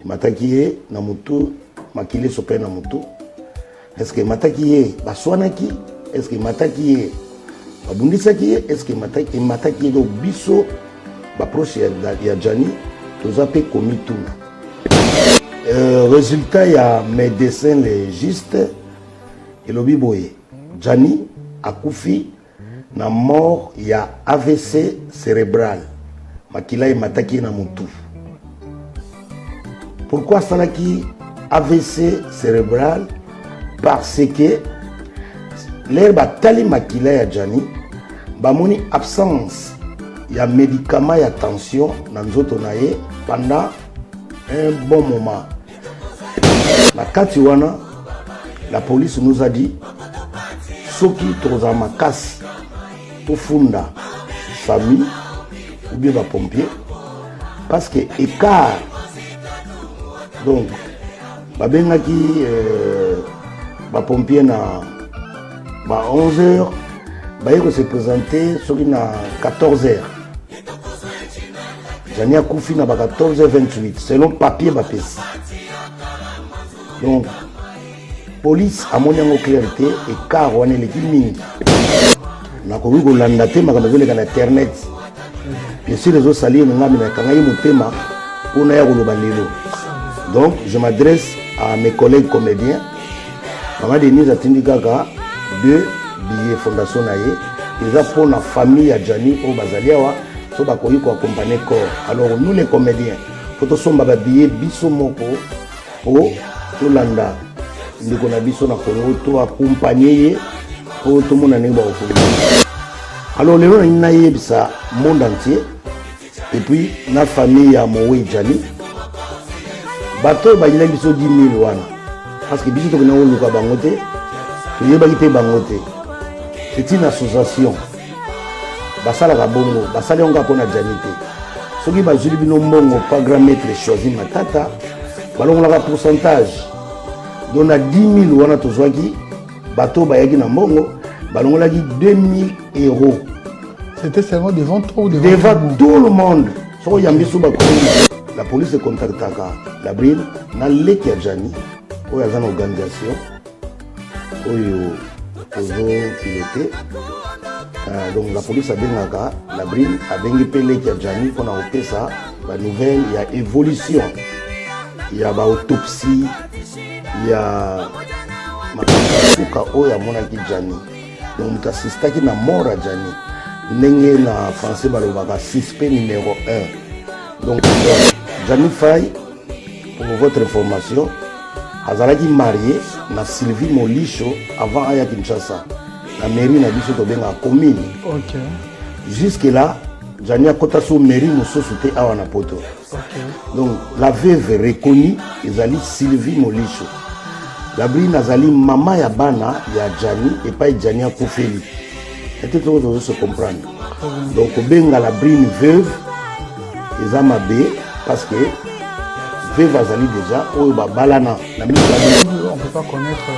mataki na mutu makile sope na mutu. Est-ce que mataki baswanaki? Est-ce que mataki babundisaki? Est-ce que mataki do biso ba proche ya Jani tozape komi tuna. Résultat ya médecin légiste elobi boye Jani akufi na mort ya AVC cérébral makila mataki na mutu. Pourquoi salaki AVC cérébral? Parce que l'air batali makila ya Jani bamoni absence ya médicament ya tension na nzoto na ye pendant un bon moment. La Katiwana, la police nous a dit soki toza makasi to funda famille ou bien ba pompier parce que écart donc ba bengaki ba pompier na ba 11h ba yeko se présenter soki na 14h. Jani a koufi na ba 14h28 selon papier ba pesi. Donc police a moni en clarité et car on est l'équipe mingi. Na ko wi ko landa te makambo vele kana internet. Bien sûr les autres saliers ngami na kanga yi mutema pona ya koloba lelo. Donc je m'adresse à mes collègues comédiens. Maman Denise a tindi kaka 2 billets fondation na ye. Ils a pour la famille à Jani au Bazaliawa so ba ko yi ko accompagner corps. Alors nous les comédiens faut somba ba billet biso moko o Landa, nous avons biso na Congo to accompagner pour tout le monde n'est pas au fond. Alors les gens ils naïe ça monde entier et puis na famille à Mowe Jani bateau ba il a biso 10 000 wana parce que biso to na luka bangote to yeba kite bangote c'est une association basala ka bongo basala onga pona Jani te soki ba juli bino mbongo pas grand maître choisi matata balongo la pourcentage. Donc on a 10 000 wana tozwaki bateau bayaki na mbongo balongo la 2 000 €. C'était seulement devant toi ou devant tout le monde. So yambi suba ko la police contactaka la brine na leki ya Jani oyo azana organisation oyo ozo piloter. Donc la police a bengaka la brine a bengi pe leki ya Jani pour na opesa ba nouvelle ya évolution. Il y a ba autopsie, il y a masuka oya mona ki Jani. Donc t'assista ki na mort à Jani. Nenge na français balobaka suspect numéro 1. Donc Jani Faye, pour votre information, azalaki marié na Sylvie Molicho avant aya Kinshasa. La mairie na biso to benga commune. OK. Jusque là, Jani a kota so mairie mosusu te awa na poto. OK. Donc la veuve reconnue ezali Sylvie Molicho. La brine azali maman ya bana ya Jani et pas Jani a kofeli. Et tout le monde se comprendre. Donc benga la brine veuve ezama be parce que veuve azali déjà oyo ba balana. On peut pas connaître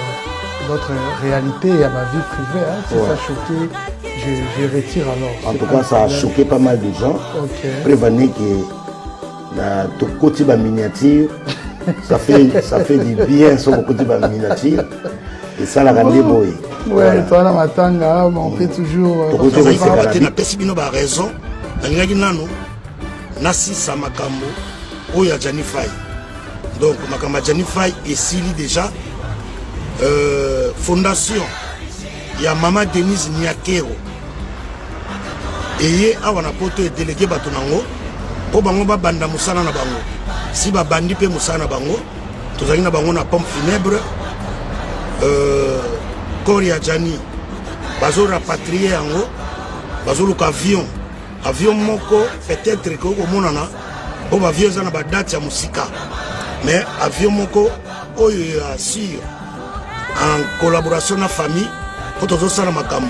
votre réalité à ma vie privée hein. Si ça a choqué, je retire alors. En tout cas, ça a choqué pas mal de gens. OK. Prévenez que dans tout côté de miniature, ça fait du bien sur le côté de miniature. Et ça, la grande boy. Ouais, toi, dans ma tanga, on peut toujours. Na pesi bino ba raison. Nangaki nano. Nasi sa makambo. Oya Jani Faye. Donc, makamba Jani Faye est sili déjà. Fondation. Il y a Maman Denise Niakero. Et awana poto délégué batonango. Po bango ba banda musana na bango. Si ba bandi pe musana na bango. Tozali na bango na pompe funèbre. Koria Jani. Bazo rapatrier yango. Bazo luka avion. Avion moko peut-être que au monana. Po ba avion za na ba date ya musika. Mais avion moko oyo assure en collaboration na famille pour tous ça makambo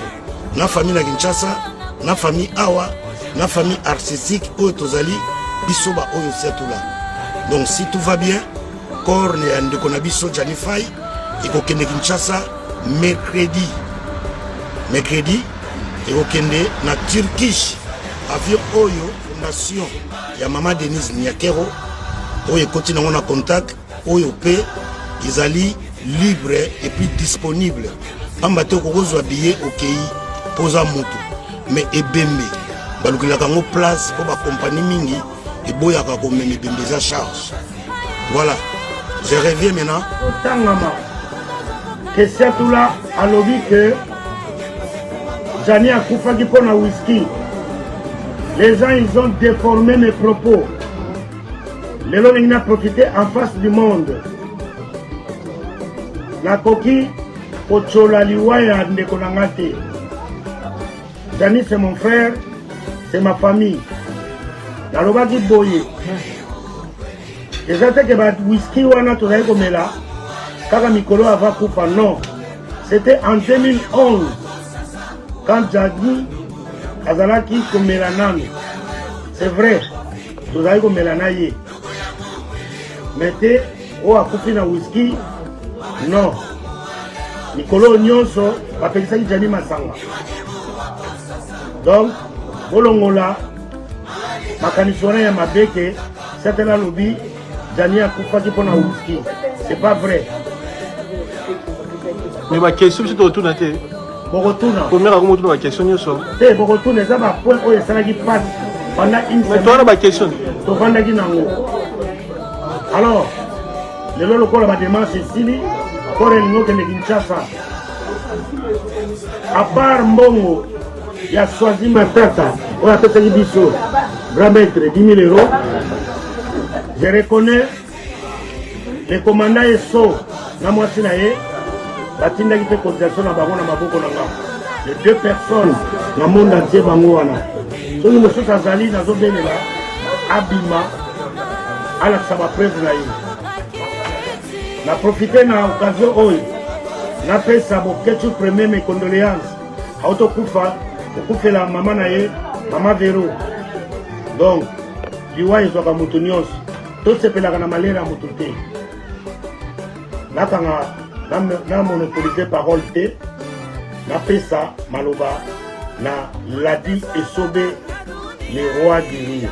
na famille na Kinshasa na famille awa na famille artistique oyo tozali bisoba oyo setula. Donc si tout va bien corps ne ndeko na biso Jani Faye ekokende Kinshasa mercredi ekokende na Turkish avion oyo fondation ya Maman Denise Niakero oyo ekoti nango na contact oyo pe ezali libre et puis disponible pamba te okozwa billet okei poza moto mais ebembe balukelaka yango place mpo bakompagnie mingi eboyaka komema ebembe eza charge. Voilà, je reviens maintenant. Tangama Kesiatula alobi que Jani a koufaki pour na whisky. Les gens ils ont déformé mes propos. Les gens ils ont profité en face du monde. La coquille Pochola liwaya ndeko nangate. Jani c'est mon frère, c'est ma famille. Nalobaki boye. Déjà que ba whisky wana tozali komela kaka mikolo ava kufa non. C'était en 2011 quand Jani azalaki komela nanu. C'est vrai. Tozali komela na ye. Mete o akufi na whisky non. Mikolo nyonso bapekisaki Jani masanga. Donc bolongola makanisi wana ya mabeke c'était la lobby Jani a koufaki pour na whisky. C'est pas vrai. Mais ma question c'est de retourner à tes. Bogotuna. Première argument de ma question yo so. Te Bogotuna ça va point oyo salaki passe pendant une semaine. Mais toi ma question. To vandaki nango. Alors, le lolo kola ba démarche ici pour elingo kende Kinshasa. À part mbongo ya Swazi Matata, on a fait biso grand maître 10 000 €. Je reconnais le commandant Esso na mwasi na ye batindaki pe cotisation na bango na maboko na nga. Les deux personnes na monde entier bango wana. Soki mosusu azali nazobelela abima alakisa bapreuve na ye. Na profite na occasion oyo napesa boketu premier mes condoléances autokufa okufela mama na ye mama Vero. Donc liwa ezwaka moto nyonso tosepelaka na malere ya moto te nakanga na monopolise parole te napesa maloba na Ladi Esobe le roi du rire.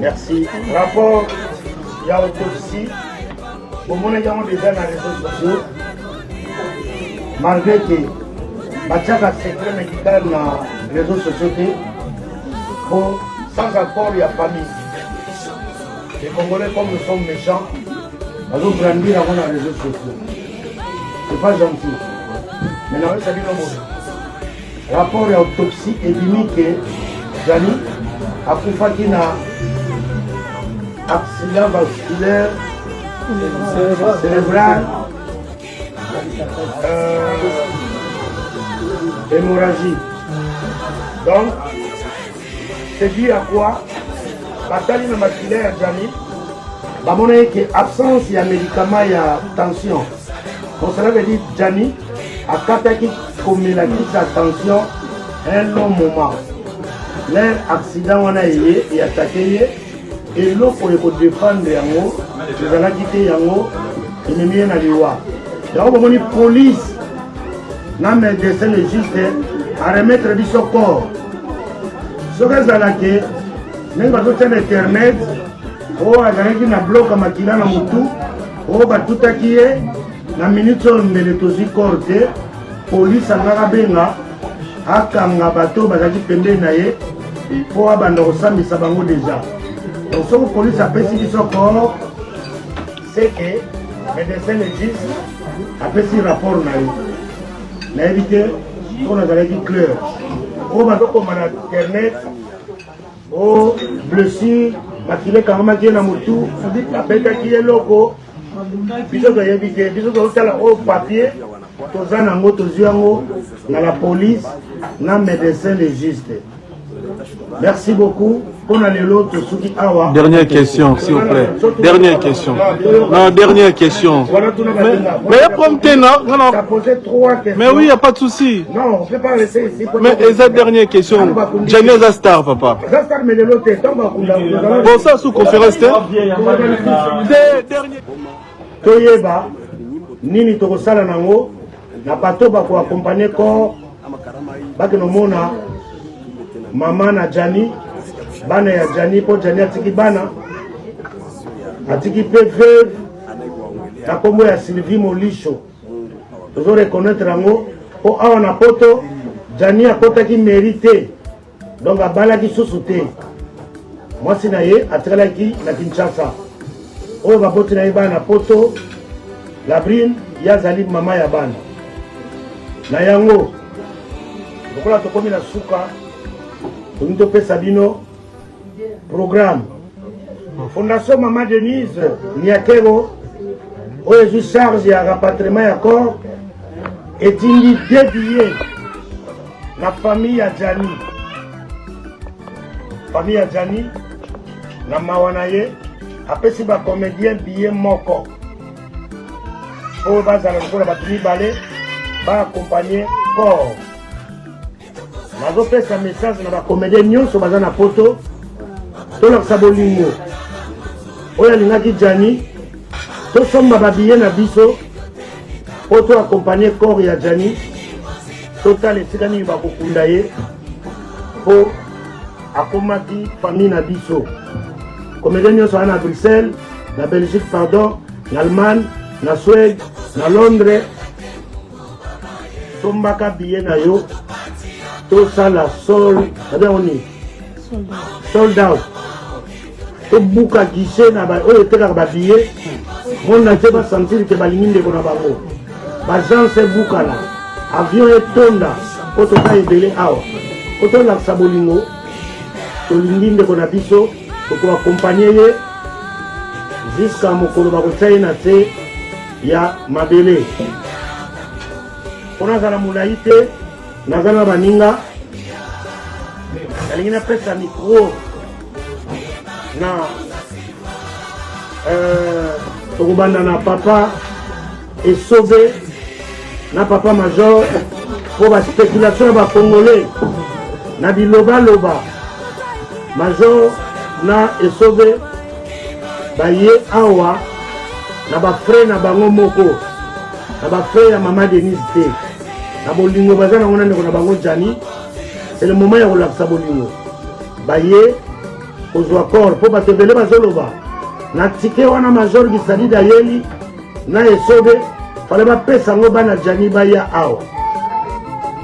Merci. Rapport ya autopsie bomonaki yango déjà na réseaux sociaux malgré que batiaka secret médical na réseaux sociaux te pour sans accord ya famille. Les Congolais, comme nous sommes méchants, ils vont grandir avant les réseaux sociaux. C'est pas gentil. Mais nous avons dit rapport à l'autopsie et dit que Jani a fait un accident vasculaire cérébral, hémorragie. Donc, c'est dû à quoi? Batali na makila ya Jani bamona que absence ya médicament ya tension. Pour cela veut dire Jani akataki komela sa tension un long moment. Leur accident wana et attaqué et l'autre pour défendre yango ezalaki te yango ememi na liwa. Donc bomoni police na médecin légiste à remettre biso corps. Soki ezalaki ndenge bazotia internet oyo azalaki na bloc ya makila na motu oyo batutaki ye na minute oyo mbele tozwi corps te polise angaka benga akanga bato bazalaki pembeni na ye mpo abanda kosambisa bango deja. Donc soki polise apesi biso corps c'est que médecin légiste apesi rapport na ye nayebi te oyo nazalaki clair oyo bazokoma na internet o blessure makile kangamaki na motu apetaki ye loko biso toyebi te biso tozotala oyo papier toza nango tozwi yango na la police na médecin légiste. Merci beaucoup. Dernière question, s'il vous plaît. Dernière question. Non, dernière question. Mais promptez, non, non. Mais oui, il n'y a pas de souci. Non, on ne peut pas laisser ici. Mais cette dernière question, Jani Zastar, papa. Pour ça, sous conférence, dernier. Toyeba, nini tokosala nango, na bato bako accompagner ko, bakenomona, maman na Jani. Bana ya Jani po Jani atiki bana atiki pe veuve na kombo ya Sylvie Molisho tozo reconnaître yango po awa na poto Jani akotaki mérité donc abalaki susu te mwasi na ye atikalaki na Kinshasa oyo baboti na ye bana na poto Labrine yazali mama ya bana na yango lokola tokomi na suka tomi topesa bino programme Fondation Mama Denise Niakero oyo ezwi charge ya rapatriement ya corps etindi 2 billets na famille ya Jani na mawa na ye apesi bacomédien billet moko oyo bazala lokola bato mibale baakompagne corps nazopesa message na bacomédien nyonso baza na poto tolakisa bolingo oyo alingaki Jani tosomba babillet na biso po toakompagne corps ya Jani totala esika nini bakokunda ye po akomaki famille na biso comédien nyonso wana na Bruxelles na Belgique pardon na Allemagne na Suède na Londres sombaka billet na yo tosala sold out tobuka guichet na oyo etekaka babillet monde entier basentir ke balingi ndeko na bango bagence ebukana avion etonda po toza ebele awa po tolakisa bolingo tolingi ndeko na biso tokoakompagne ye jusqu'à mokolo bakotia ye na se ya mabele mpo nazala molai te naza na baninga nalingi napesa micro na tokobanda na papa Esobe na papa major po baspéculation ya bacongolais na bilobaloba major na Esobe baye awa na bafrère na bango moko na bafrère ya Mama Denise te na bolingo baza nango na ndeko na bango Jani c'est le moment ya kolakisa bolingo baye kozwa corps po bato ebele bazoloba na tike wana major Gisali Dayeli na Esobe fale bapesa yango bana Jani baya awa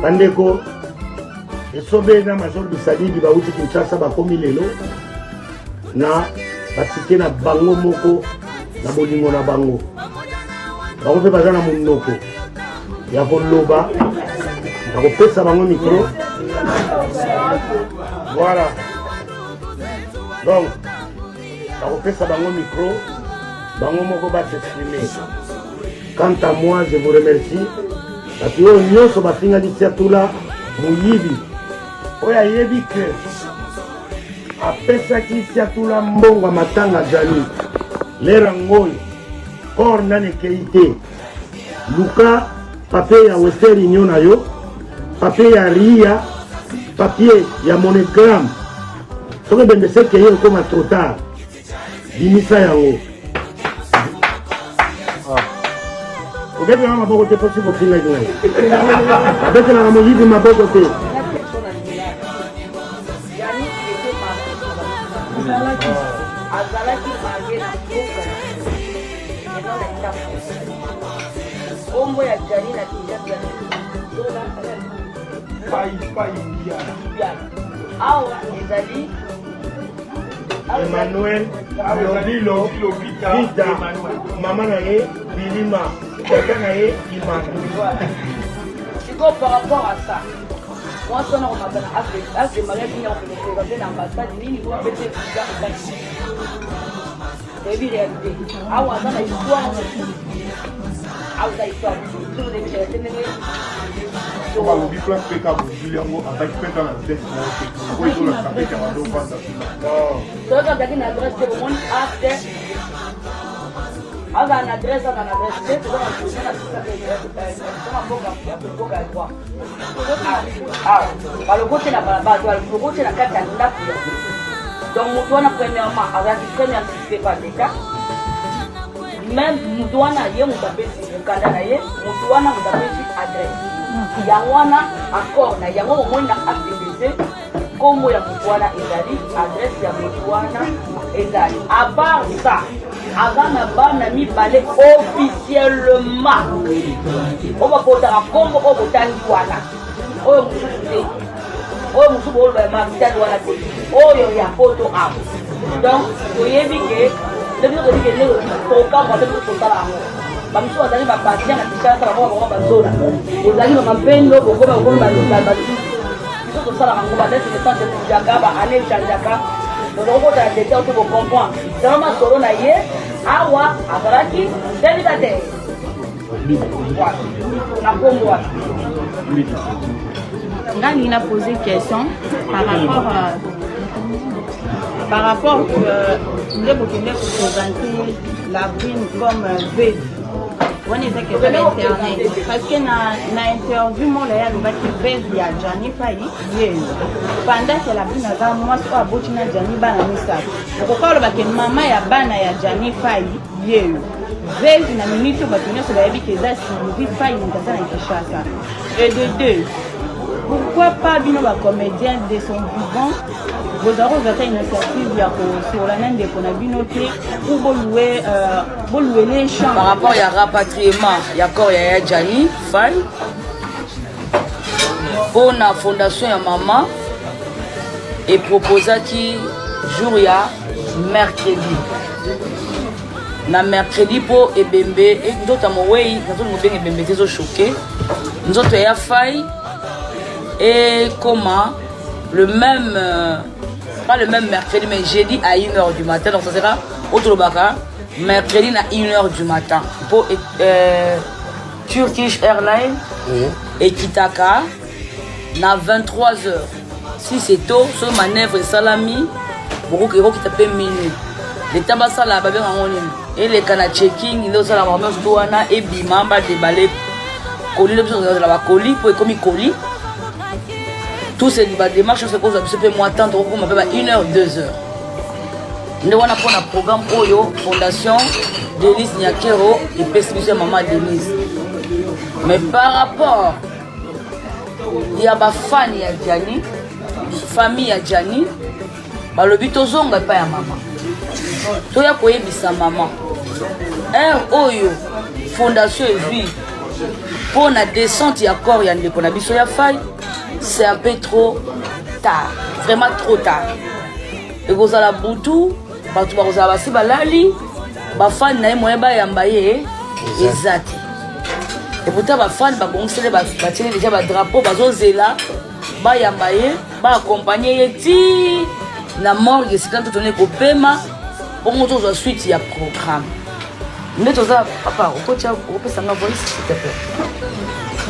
bandeko Esobe na major Gisali bauti Kinshasa bakomi lelo na batike na bango moko na bolingo na bango bango mpe baza na monoko ya koloba na kopesa bango micro voilà donc na kopesa bango micro bango moko s'exprimer. Quant à moi je vous remercie parce que oyo nyonso bafingaki Tiatula moyibi oyo ayebi ke apesaki Tiatula mbongo matanga Jani lera ngoyi or nani ekei te luka papier ya Western Union na yo papier ya RIA papier ya Monogram soki bembese keye okoma trop tard bimisa yango obetelanga maboko te posi kofingaki ngai abetelanga moyibi maboko te azalaki mange na mboka eza na ntambo kombo ya Jani na Kinshasa awa ezali Emmanuel Lobilo Vita mama na ye Bilima kaka na ye Emmanuel. Siko par rapport à ça moi ça on m'a assez marié qui ont fait l'ambassade nini pour péter visa ici c'est une réalité awa dans la histoire sur des choses on va lui faire péter à Julien avec péter dans la tête pour il doit savoir qu'il va devoir ça donc quand tu as une adresse c'est le monde after aga na adresse c'est tu dois choisir la le côté na balabala le côté na kata ndaku donc mutu wana premièrement avec premier anticipé par l'état même mutu wana ye mutapesi mukanda na ye mutu wana mutapesi adresse yango wana encore na yango omoi na acte kombo ya mutu wana ezali adresse ya mutu wana ezali à part ça Agana bana mi balé officiellement. On va porter un combo au botani wana. Oh mususu. Oh mususu bolo ba mabitani wana te. Oh yo ya photo am. Donc, vous voyez que le but de dire que le camp va être total à moi. Bamiso azali ba batia na tishaka na kwa ba zona. Ezali na mapendo boko ba boko ba ba. Biso to sala ngo ba desi le temps de jaka ba aller jaka. Donc on va déjà tout comprendre. Dans ma solo na ye awa abaraki délibéré. Na komwa. Nani n'a posé question par rapport que nous devons présenter la brune comme V. On est que sur Internet. Parce que dans l'interview, moi, il y a le V via Gianni Faye. Pendant que la brune a moi, je suis abouti à Gianni Banamisa. Pourquoi le maman ya bana ya Gianni Faye? V na minute où on se l'a dit que ça c'est Faye dans la Kinshasa. Et de deux. Pourquoi pas bien les comédiens de son vivant? Vous avez une initiative sur la même de qu'on a noté pour louer les champs. Par rapport à rapatriement, il y a encore Gianni Faye. Pour la fondation ya maman et proposa qui jour ya mercredi. Na mercredi pour ebembe et d'autres amoué, quand on bien ebembe ils sont choqués. Nous autres ya Faye. Et comment le même, pas le même mercredi, mais jeudi à 1h du matin, donc ça sera autre baka, mercredi à 1h du matin. Pour Turkish Airlines et Kitaka, à 23h. Si c'est tôt, sur manœuvre et salami, beaucoup qui tapent minutes. Les tabassas là, et les canards checking, ils ont la maman douana et bimamba déballé, colis, la colis, pour comme colis. Tous ces démarches, c'est qu'on peut moi attendre pour 1h, 2h. Nous avons un programme Oyo, Fondation Denise Nyakero et Pessimiste Maman Denise. Mais par rapport, il y a des fans de Gianni, famille de Gianni, le but aux ongles n'est pas à maman. Tout y a quoi sa maman. Un Oyo, Fondation Ezui, pour la descente, il y a encore un qu'on a vu sur la faille. C'est un peu trop tard, vraiment trop tard. Et vous avez la boutou, vous avez la balali, les fans n'ont pas moyen de exact. Et pourtant, les fans ont déjà un drapeau, ils ont zéla, ils ont accompagné la mort, c'est quand on est au paiement, pour nous avoir suite, il y a un programme. Mais papa, on peut s'en envoyer s'il te plaît.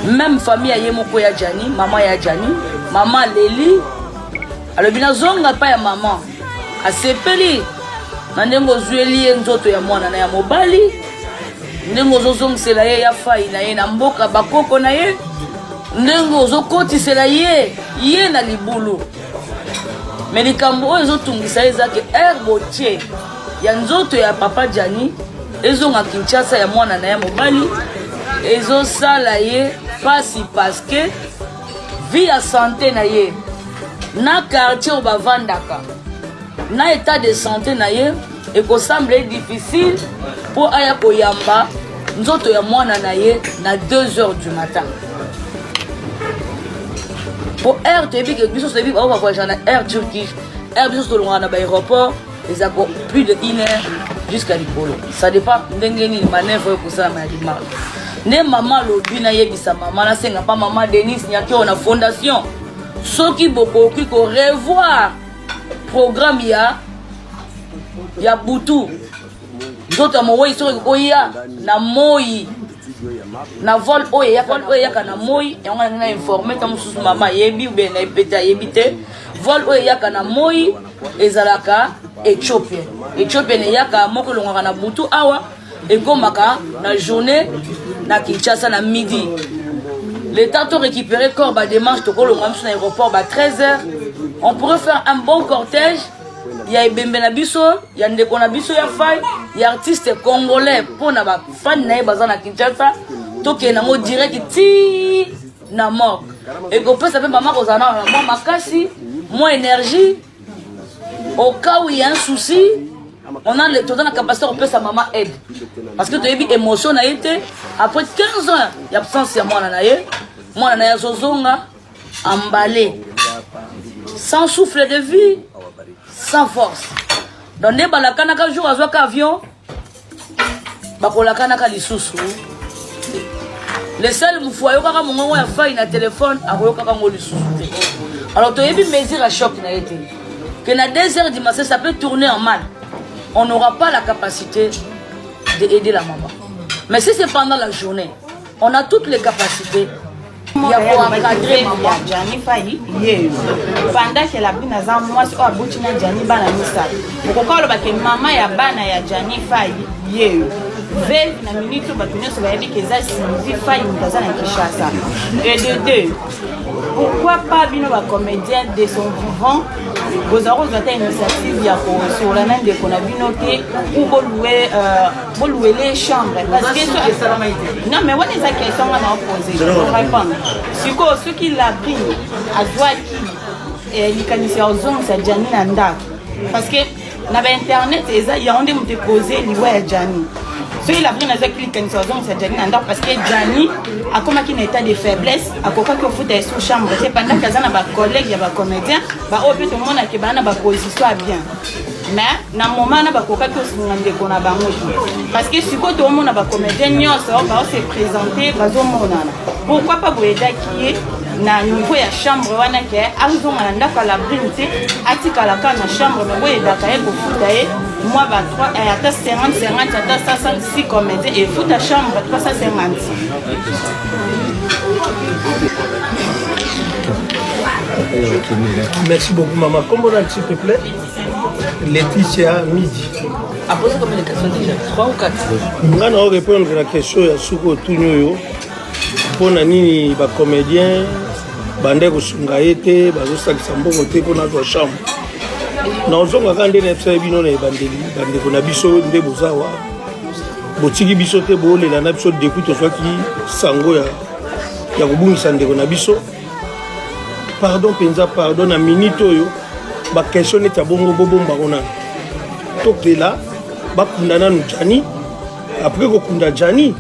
Même famille ya moko ya Gianni, maman ya Gianni, maman Leli. Alors bina zonga pa ya maman. Asepeli. Nandengo zueli nzoto ya mwana na ya mobali. Ndengo zozong sela ye ya Faye na ye na mboka bakoko na ye. Ndengo zokoti sela ye na libulu. Melikambo oyo zotungisa ezake herbotier ya nzoto ya papa Gianni ezonga Kinshasa ya mwana na ya mobali. Ezo sala ye pasi parce que vie à santé na ye na quartier au bavandaka na état de santé na ye et ko semble difficile pour aya koyamba nzoto ya mwana na ye na 2h du matin pour air tebi que biso sebi on va voyager na air Turkish air biso to longa na aéroport les a plus de 1 heure jusqu'à Lipolo ça dépend ndenge ni manœuvre pour ça na dimanche. Ne maman lobi na yebisa maman na senga pa maman Denise Nyakero na fondation soki boko ki ko revoir programme ya butu nzoto mo wei soki ko ya na moi na vol oya kana moi yango na informer ta mususu maman yebi ou bien na epeta yebite vol oya kana moi ezalaka Éthiopien yaka moko longa na butu awa et komaka na journée na Kinshasa na midi. L'État a récupéré corps ba démarche to kolonga sur l'aéroport ba 13h. On pourrait faire un bon cortège. Il y a Ebembe na biso, il y a ndeko na biso ya Faye, il y a artiste congolais pour na ba fan na baza na Kinshasa. To ke na mo direct ti na mort. Et ko peut savoir maman ko zana moi makasi, moi énergie. Au cas où il y a un souci, on a la capacité on peut sa maman aide parce que tu as eu émotion na été après 15 ans d'absence ya mwana na ye zozonga emballé sans souffle de vie sans force donc ne balaka na ka jour azwa ka avion bakolaka na ka lisusu le seul mfoyo kaka mongongo ya faille na téléphone akoyoka ka ngo lisusu te alors tu as eu mesure à choc na été que na 2 heures du matin ça peut tourner en mal on n'aura pas la capacité d'aider la maman. Mais si c'est pendant la journée, on a toutes les capacités. Il y a pour encadrer maman. Pendant que la bina za mwasi o abuti na Jani bana misa. Ukokolo ba ke mama ya bana ya Jani Fai ye. Ve na minute ba tunyo so ba yebi ke za Sylvie Fai mutaza na Kinshasa. Et de deux. Pourquoi pas bino ba comédien de son vivant? Vous avez une initiative sur la même de qu'on a binoté ou vous louer les chambres parce que non mais on est à question on a posé pour répondre ceux qui l'a pris à droite et les canisiers aux hommes c'est Jani Nanda parce que na internet il y a on dit me poser les ouais Jani ceux qui l'a pris na qui les canisiers aux hommes c'est Jani Nanda parce que Jani a comme un état de faiblesse a quoi que faut être sous chambre c'est pendant que ça na ba collègue ya ba comédien ba au plus tout le monde a que ba na ba position bien mais na moment na ba ko ka to ngande ko na ba ngoti parce que si ko to monde na ba comédien nyonso ba se présenter ba zo monana pourquoi pas vous aider qui na niveau ya chambre wana ke azonga na ndaka la brinte atika la kana chambre mais boye daka e ko futaye moi ba 3 et ata 50 ata 66 comédien et futa chambre 350. Merci beaucoup maman. Comment on a s'il te plaît? Laetitia Midi. A posé combien de questions déjà? 3 ou 4? On va répondre à la question ya Suko Tunyoyo. Pour nini ba comédien bande ko sunga ete bazo sakisa mbongo te pour notre chambre. Na ozonga kande na fsa bino na bande ko na biso nde bozawa. Botiki biso te bolela na biso de kuto swaki sango ya kobungisa ndeko na biso. Pardon penza pardon na minute oyo ba question eta bongo bobomba kona tokela bakundana no Jani après ko kunda Jani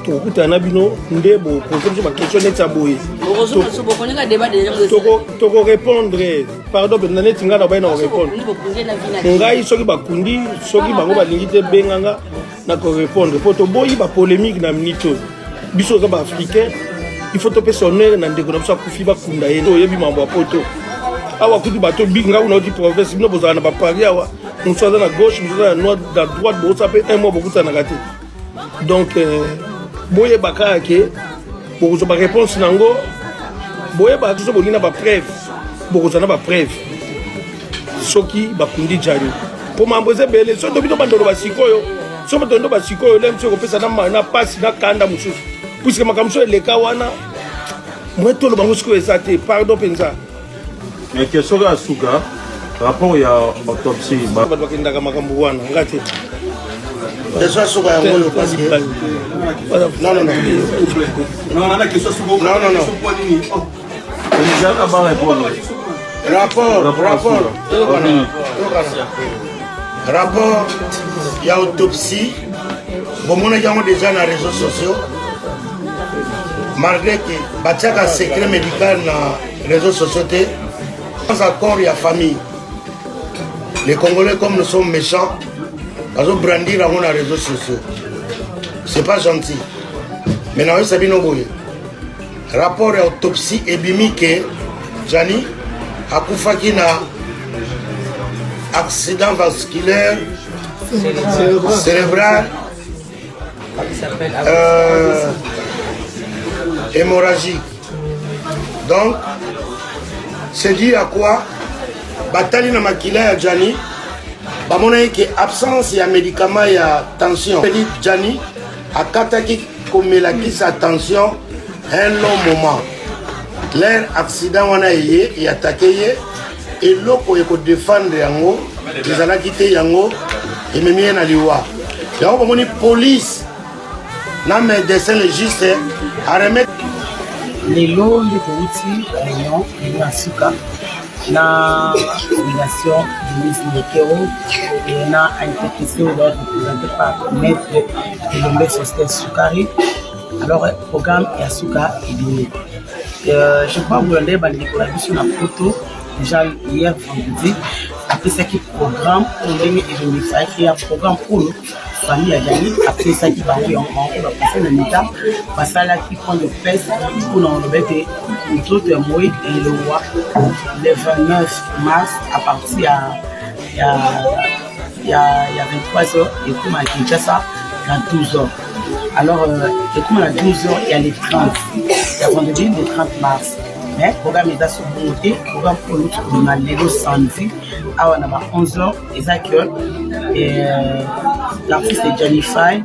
tokutana bino ndebo ko ba question eta boye toko répondre pardon penza neti ngana ba na répondre ngai soki bakundi soki bango balingi te benganga na ko répondre poto boyi ba polémique na minute biso ka ba africain il faut topé sonner na ndeko na biso kufi bakunda ye to yebi mambo poto awa kutu bato binga una di province bino bozana na ba Paris awa musoza na gauche musoza na droite bo sapé un mois bokuta na kati donc boye baka ke bokuzo ba réponse nango boye ba tuso bolina ba preuve bokuzo na ba preuve soki bakundi Jani po mambo zebele so to bino bandolo basikoyo so batondo basikoyo le mso ko pesa na passe na kanda mususu puisque makamso eleka wana mweto lo bango siko esate pardon penza mais question à Suga rapport ya autopsie ba bakindaka makambo wana ngati déjà Suga ya ngolo parce que non la question Suga non déjà ba répondre rapport ya autopsie bon mon a déjà na réseaux sociaux malgré que batiaka secret médical na réseaux sociaux sans accord il y a famille les Congolais comme nous sommes méchants ils ont brandir à les réseaux sociaux c'est pas gentil mais non ça bien boye rapport à autopsie et bimike Jani akufaki na accident vasculaire cérébral hémorragique. Donc, c'est dit à quoi Batali na makila ya Jani, bamona yeke absence ya médicament ya tension. C'est dit Jani akataki komelaki sa tension un long moment. Leur accident wana yé et attaqué yé et loko yeko défendre yango, ils allaient quitter yango et même na liwa. Yango bamoni police na médecin légiste à remettre lelo nde touti réunion ya sika na fondation Denise Nekero et na interprété représenté par Maître Elombe Sostel Soukari. Alors le programme est à Souka et Bini. Je crois que vous l'avez vu sur la photo déjà hier vendredi. Après ça qui programme pour les événements, il y a un programme pour nous. Famille a gagné, après ça qui va en passer le méta, parce que là qui prend le presse pour nous embêter, nous autres Moïse et le roi, le 29 mars à partir il y a 23 h et comme à Kinshasa, il y a 12 h. Alors, et comme à 12 h, il y a les 30, il y a vendredi le 30 mars. Mais le programme est à son côté, le programme pour nous, on a les samedi, à 11 h, et l'artiste est Jennifer,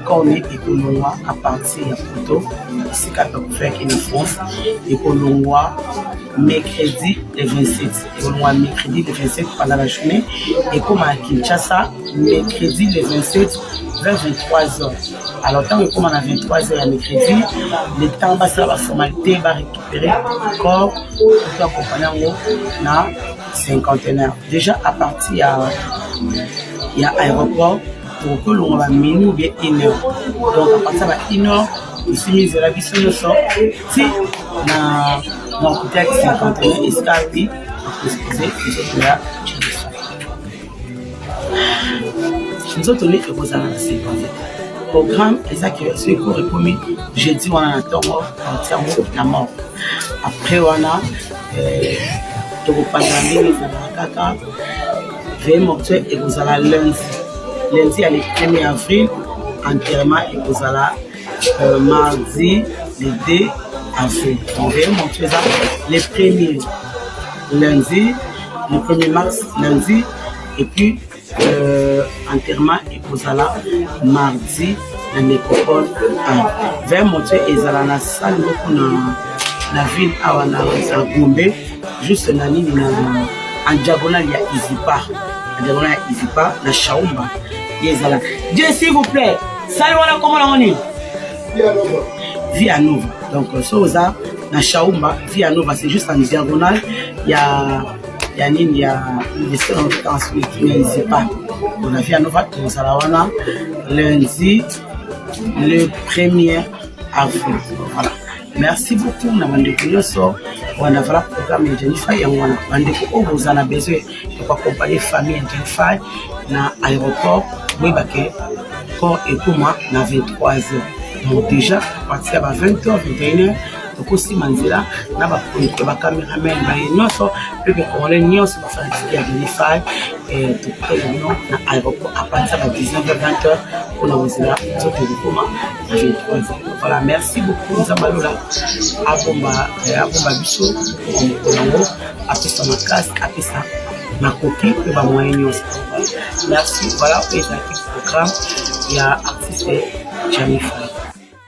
qu'on est économois à partir de photo, c'est qu'à peu près qu'il en France, économois mercredi le 27, économois mercredi le 27 pendant la journée, et comme à Kinshasa, mercredi le 27 vers 23 h. Alors, tant que comme on a 23 h à mercredi, le temps va se la formalité va récupérer encore pour accompagner dans 51 heures. Déjà, à partir il y a aéroport pour que l'on va minuit ou bien 1 heure. Donc, à partir de 1 heure, nous sommes à la vie sur le sol. Si dans le côté 51 et ce qu'a dit, excusez, nous là. Nous autres, nous sommes à la 50. Le programme est ça qui est promis jeudi, on a un temps mort, la mort. Après, on a mortuaire et vous allez lundi. Lundi, le 1er avril, enterrement et vous allez mardi, le 2 avril. On va mortuaire le 1er lundi, le 1er mars, lundi, et puis enterrement et vous allez mardi dans l'école 1. Vers mortuaire et vous allez dans la salle dans la ville à Gombe, juste dans en diagonale, il y a Izipa. En diagonale, il y a Izipa, la Chaoumba. Dieu, s'il vous plaît, salut, comment on est? Via Nova. Donc, ça, la Chaoumba, Via Nova, c'est juste en diagonale. Il y a Izipa. On a Via Nova, on a lundi, le 1er avril. Voilà. Merci beaucoup. On a on a un programme de Jennifer et on a besoin de accompagner la famille de Jennifer dans l'aéroport. Oui, corps et pour moi, dans 23 h. Donc déjà, à partir de 20 h, 21 h, donc aussi Manzela, on a un caméraman, on a un Jennifer et tout dans l'aéroport à partir de 19 h, 20 h, on a Manzela, à 23 h. Voilà, merci beaucoup, Zamalola. Abomba Bisso, après ça, ma classe, après ça, ma copie, et ma moyenne. Merci, voilà, pour les programmes, il y a artiste Jennifer.